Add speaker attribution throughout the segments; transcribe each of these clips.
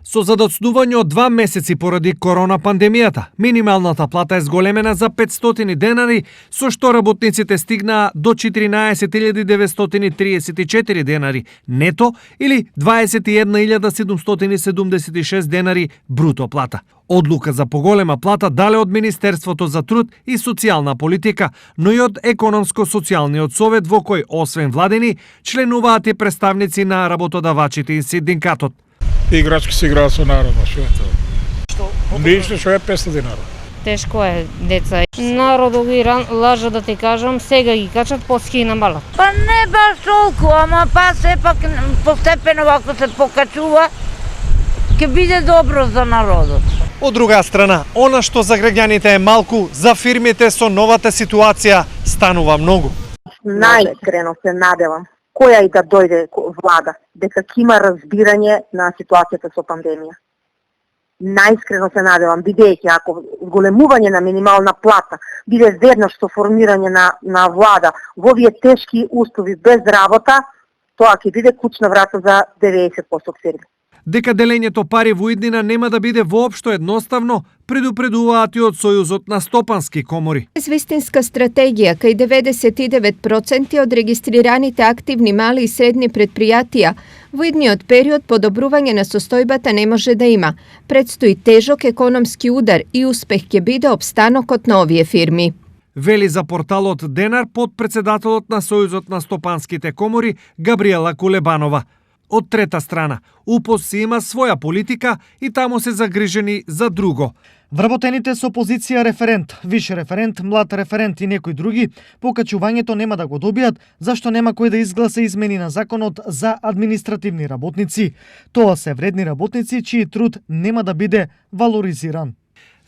Speaker 1: Со задоцнување од 2 месеци поради корона пандемијата, минималната плата е зголемена за 500 денари, со што работниците стигнаа до 14.934 денари нето или 21.776 денари бруто плата. Одлука за поголема плата дале од Министерството за труд и социјална политика, но и од Економско-социјалниот совет во кој, освен владени, членуваат и представници на работодавачите и синдикатот.
Speaker 2: Играчки се играат со народот, што е тоа? Лично што е 500 денари.
Speaker 3: Тешко е, деца. Народот ги лажа, да ти кажам, сега ги качат, после ги намалат.
Speaker 4: Па не баш толку, ама па сепак постепено ако се покачува, ќе биде добро за народот.
Speaker 1: Од друга страна, она што за граѓаните е малку, за фирмите со новата ситуација станува многу.
Speaker 5: Најискрено се надевам, која и да дојде влада, дека ќе има разбирање на ситуацијата со пандемија. Најискрено се надевам, бидејќи ако зголемување на минимална плата биде веднаш со формирање на влада во овие тешки услови без работа, тоа ќе биде кучна врата за 90% фирми.
Speaker 1: Дека делењето пари во иднина нема да биде воопшто едноставно, предупредуваат и од Сојузот на стопански комори.
Speaker 6: Без вистинска стратегија, кај 99% од регистрираните активни мали и средни предпријатија, во идниот период подобрување на состојбата не може да има. Предстои тежок економски удар и успех ќе биде опстанокот на овие фирми.
Speaker 1: Вели за порталот Денар подпредседателот на Сојузот на стопанските комори Габриела Кулебанова. Од трета страна, УПОС си има своја политика и таму се загрижени за друго.
Speaker 7: Вработените со позиција референт, виш референт, млад референт и некои други, покачувањето нема да го добијат, зашто нема кој да изгласа измени на законот за административни работници. Тоа се вредни работници чиј труд нема да биде валоризиран.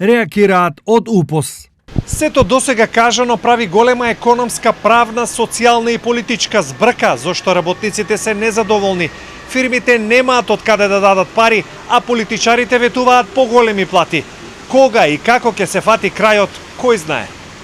Speaker 1: Реагираат од УПОС. Сето досега кажано прави голема економска, правна, социјална и политичка збрка, зашто работниците се незадоволни. Фирмите немаат од каде да дадат пари, а политичарите ветуваат поголеми плати. Кога и како ќе се фати крајот, кој знае?